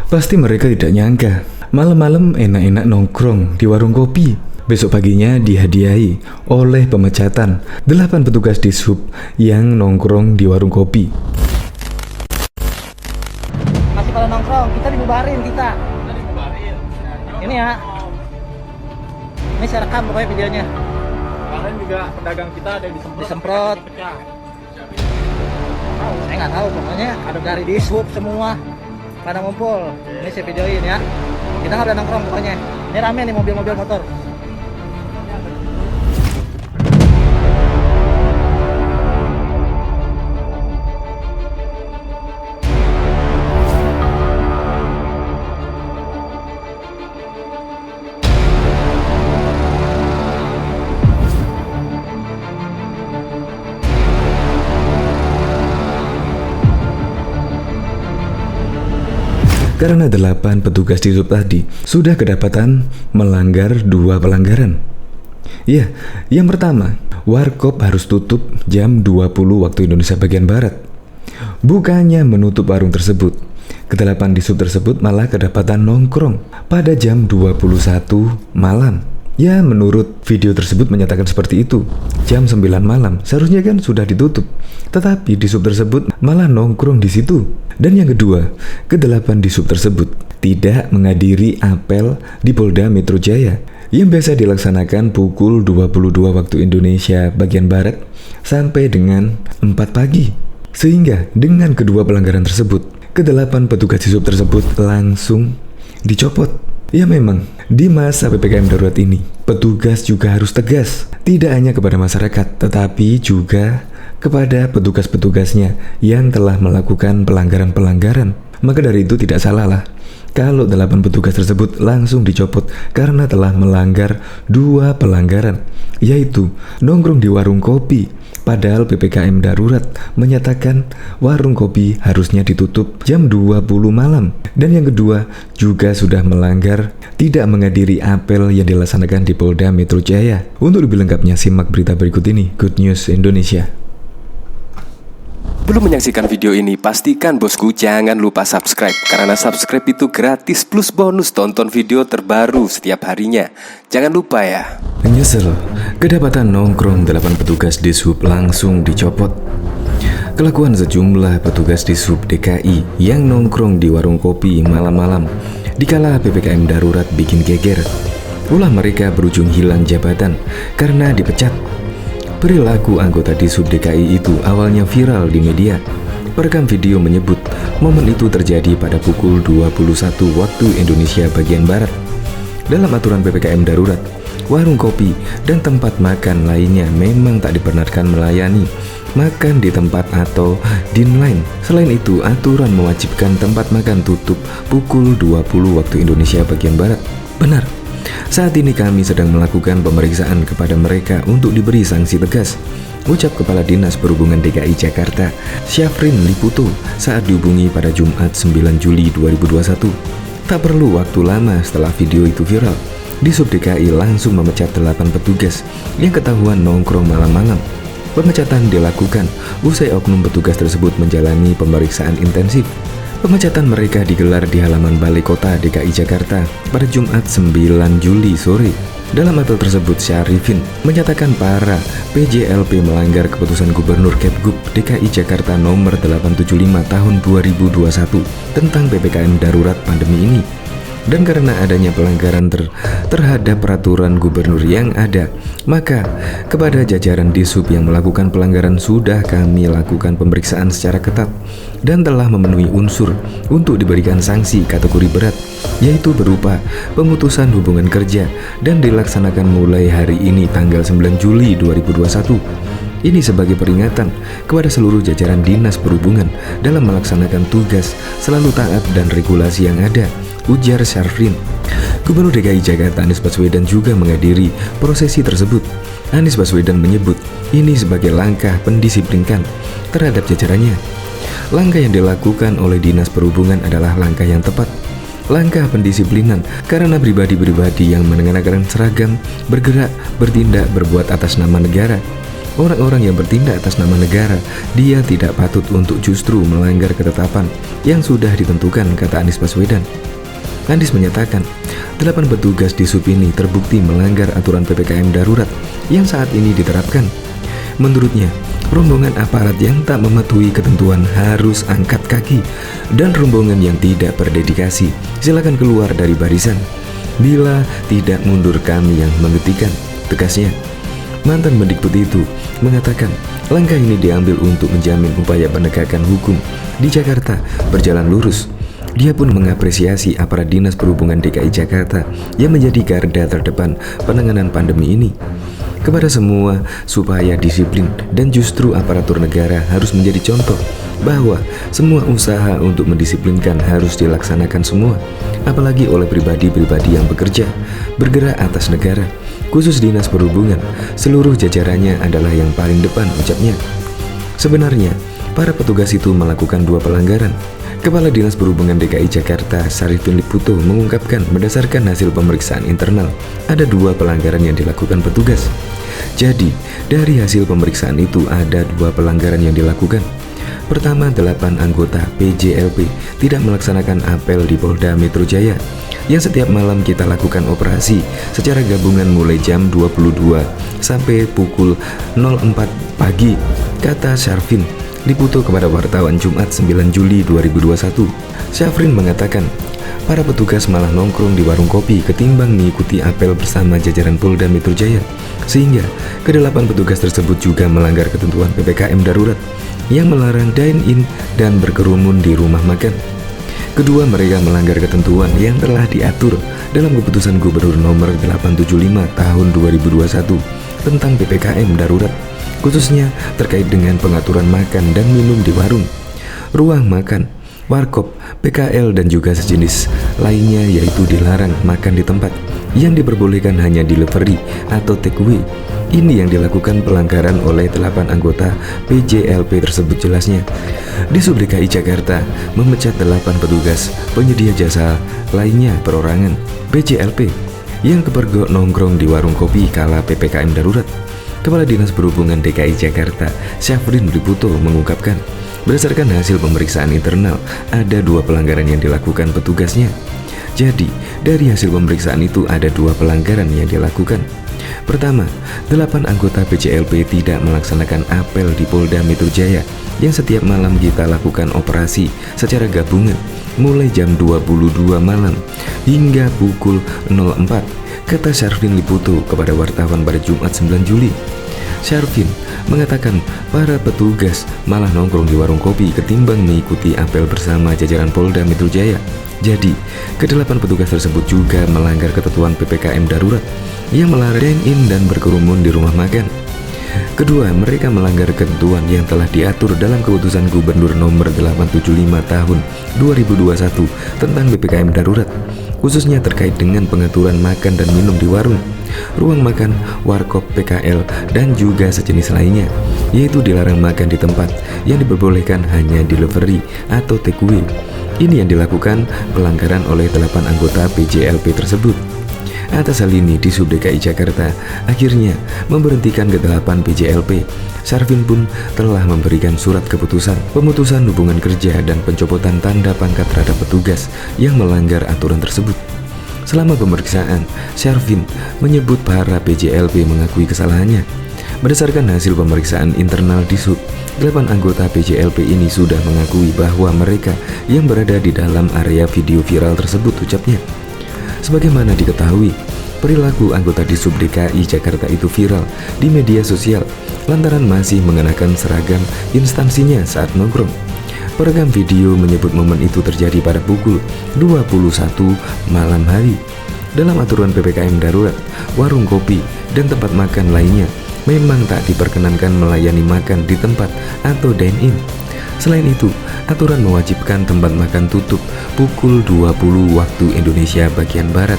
Pasti mereka tidak nyangka, malam-malam enak-enak nongkrong di warung kopi. Besok paginya dihadiahi oleh pemecatan 8 petugas dishub yang nongkrong di warung kopi. Masih pada nongkrong, kita dibubarin kita. Ini ya. Ini saya rekam pokoknya videonya. Kemarin juga pedagang kita ada yang Disemprot. Saya nggak tahu, pokoknya ada dari dishub semua pada ngumpul. Ini saya videoin ya. Kita nggak boleh nongkrong pokoknya. Ini rame nih mobil-mobil motor. Karena 8 petugas dishub tadi sudah kedapatan melanggar 2 pelanggaran. Ya, yang pertama, warkop harus tutup jam 20 waktu Indonesia bagian Barat. Bukannya menutup warung tersebut, ke-8 dishub tersebut malah kedapatan nongkrong pada jam 21 malam. Ya, menurut video tersebut menyatakan seperti itu. Jam 9 malam seharusnya kan sudah ditutup, tetapi dishub tersebut malah nongkrong di situ. Dan yang kedua, ke-8 dishub tersebut tidak menghadiri apel di Polda Metro Jaya yang biasa dilaksanakan pukul 22 waktu Indonesia bagian Barat sampai dengan 4 pagi. Sehingga dengan kedua pelanggaran tersebut, ke-8 petugas dishub tersebut langsung dicopot. Ya memang, di masa PPKM darurat ini, petugas juga harus tegas, tidak hanya kepada masyarakat, tetapi juga kepada petugas-petugasnya yang telah melakukan pelanggaran-pelanggaran. Maka dari itu tidak salah lah kalau 8 petugas tersebut langsung dicopot karena telah melanggar 2 pelanggaran, yaitu nongkrong di warung kopi. Padahal PPKM darurat menyatakan warung kopi harusnya ditutup jam 20 malam. Dan yang kedua, juga sudah melanggar tidak menghadiri apel yang dilaksanakan di Polda Metro Jaya. Untuk lebih lengkapnya simak berita berikut ini, Good News Indonesia. Belum menyaksikan video ini, pastikan bosku jangan lupa subscribe. Karena subscribe itu gratis plus bonus tonton video terbaru setiap harinya. Jangan lupa ya. Menyesal, kedapatan nongkrong 8 petugas dishub langsung dicopot. Kelakuan sejumlah petugas dishub DKI yang nongkrong di warung kopi malam-malam dikala PPKM darurat bikin geger. Ulah mereka berujung hilang jabatan karena dipecat. Perilaku anggota dishub DKI itu awalnya viral di media. Perekam video menyebut momen itu terjadi pada pukul 21 waktu Indonesia bagian Barat. Dalam aturan PPKM darurat, warung kopi dan tempat makan lainnya memang tak dibenarkan melayani makan di tempat atau dinline. Selain itu, aturan mewajibkan tempat makan tutup pukul 20 waktu Indonesia bagian Barat. Benar. Saat ini kami sedang melakukan pemeriksaan kepada mereka untuk diberi sanksi tegas, ucap Kepala Dinas Perhubungan DKI Jakarta, Syafrin Liputo saat dihubungi pada Jumat 9 Juli 2021. Tak perlu waktu lama setelah video itu viral, Dishub DKI langsung memecat 8 petugas yang ketahuan nongkrong malam-malam. Pemecatan dilakukan usai oknum petugas tersebut menjalani pemeriksaan intensif. Pemecatan mereka digelar di halaman Balai Kota DKI Jakarta pada Jumat 9 Juli sore. Dalam apel tersebut, Syarifin menyatakan para PJLP melanggar keputusan Gubernur Kepgub DKI Jakarta nomor 875 tahun 2021 tentang PPKM darurat pandemi ini. Dan karena adanya pelanggaran terhadap peraturan gubernur yang ada, maka kepada jajaran dishub yang melakukan pelanggaran sudah kami lakukan pemeriksaan secara ketat dan telah memenuhi unsur untuk diberikan sanksi kategori berat, yaitu berupa pemutusan hubungan kerja dan dilaksanakan mulai hari ini tanggal 9 Juli 2021. Ini sebagai peringatan kepada seluruh jajaran Dinas Perhubungan dalam melaksanakan tugas selalu taat dan regulasi yang ada, ujar Syarifin. Gubernur DKI Jakarta Anies Baswedan juga menghadiri prosesi tersebut. Anies Baswedan menyebut ini sebagai langkah pendisiplinkan terhadap jajarannya. Langkah yang dilakukan oleh Dinas Perhubungan adalah langkah yang tepat. Langkah pendisiplinan karena pribadi-pribadi yang mengenakan seragam, bergerak, bertindak, berbuat atas nama negara. orang-orang yang bertindak atas nama negara, dia tidak patut untuk justru melanggar ketetapan yang sudah ditentukan, kata Anies Baswedan. Anies menyatakan, 8 petugas di sub ini terbukti melanggar aturan PPKM darurat yang saat ini diterapkan. Menurutnya, rombongan aparat yang tak mematuhi ketentuan harus angkat kaki, dan rombongan yang tidak berdedikasi silakan keluar dari barisan. Bila tidak mundur kami yang menghentikan, tegasnya. Mantan Mendikbud itu mengatakan langkah ini diambil untuk menjamin upaya penegakan hukum di Jakarta berjalan lurus. Dia pun mengapresiasi aparat Dinas Perhubungan DKI Jakarta yang menjadi garda terdepan penanganan pandemi ini. Kepada semua supaya disiplin, dan justru aparatur negara harus menjadi contoh bahwa semua usaha untuk mendisiplinkan harus dilaksanakan semua, apalagi oleh pribadi-pribadi yang bekerja bergerak atas negara, khusus Dinas Perhubungan. Seluruh jajarannya adalah yang paling depan, ucapnya. Sebenarnya para petugas itu melakukan 2 pelanggaran. Kepala Dinas Perhubungan DKI Jakarta, Syarifin Liputo, mengungkapkan berdasarkan hasil pemeriksaan internal, ada 2 pelanggaran yang dilakukan petugas. Jadi, dari hasil pemeriksaan itu ada 2 pelanggaran yang dilakukan. Pertama, 8 anggota PJLP tidak melaksanakan apel di Polda Metro Jaya yang setiap malam kita lakukan operasi secara gabungan mulai jam 22 sampai pukul 04 pagi, kata Syarifin Liputo kepada wartawan Jumat 9 Juli 2021. Syafrin mengatakan, para petugas malah nongkrong di warung kopi ketimbang mengikuti apel bersama jajaran Polda Metro Jaya, sehingga ke-8 petugas tersebut juga melanggar ketentuan PPKM darurat yang melarang dine-in dan berkerumun di rumah makan. Kedua, mereka melanggar ketentuan yang telah diatur dalam keputusan Gubernur nomor 875 tahun 2021 tentang PPKM darurat, khususnya terkait dengan pengaturan makan dan minum di warung, ruang makan, warkop, PKL, dan juga sejenis lainnya, yaitu dilarang makan di tempat, yang diperbolehkan hanya delivery atau take away. Ini yang dilakukan pelanggaran oleh 8 anggota PJLP tersebut, jelasnya. Di Sub DKI Jakarta memecat 8 petugas penyedia jasa lainnya perorangan PJLP yang kepergok nongkrong di warung kopi kala PPKM darurat. Kepala Dinas Perhubungan DKI Jakarta, Syafrin Liputo, mengungkapkan, berdasarkan hasil pemeriksaan internal, ada 2 pelanggaran yang dilakukan petugasnya. Jadi, dari hasil pemeriksaan itu ada 2 pelanggaran yang dilakukan. Pertama, 8 anggota PJLP tidak melaksanakan apel di Polda Metro Jaya yang setiap malam kita lakukan operasi secara gabungan mulai jam 22 malam hingga pukul 04, kata Syarifin Liputo kepada wartawan pada Jumat 9 Juli. Syarifin mengatakan para petugas malah nongkrong di warung kopi ketimbang mengikuti apel bersama jajaran Polda Metro Jaya. Jadi, ke-8 petugas tersebut juga melanggar ketentuan PPKM darurat yang melarang dine-in dan berkerumun di rumah makan. Kedua, mereka melanggar ketentuan yang telah diatur dalam keputusan Gubernur nomor 875 tahun 2021 tentang PPKM darurat, khususnya terkait dengan pengaturan makan dan minum di warung, ruang makan, warkop, PKL, dan juga sejenis lainnya, yaitu dilarang makan di tempat, yang diperbolehkan hanya delivery atau take away. Ini yang dilakukan pelanggaran oleh 8 anggota PJLP tersebut. Atas hal ini, di Sub DKI Jakarta akhirnya memberhentikan ke-8 PJLP. Syarifin pun telah memberikan surat keputusan pemutusan hubungan kerja dan pencopotan tanda pangkat terhadap petugas yang melanggar aturan tersebut. Selama pemeriksaan, Syarifin menyebut para PJLP mengakui kesalahannya. Berdasarkan hasil pemeriksaan internal di Sub, 8 anggota PJLP ini sudah mengakui bahwa mereka yang berada di dalam area video viral tersebut, ucapnya. Sebagaimana diketahui, perilaku anggota di Sub DKI Jakarta itu viral di media sosial lantaran masih mengenakan seragam instansinya saat nongkrong. Perekam video menyebut momen itu terjadi pada pukul 21 malam hari. Dalam aturan PPKM darurat, warung kopi dan tempat makan lainnya memang tak diperkenankan melayani makan di tempat atau dine-in. Selain itu, aturan mewajibkan tempat makan tutup pukul 20 waktu Indonesia bagian Barat.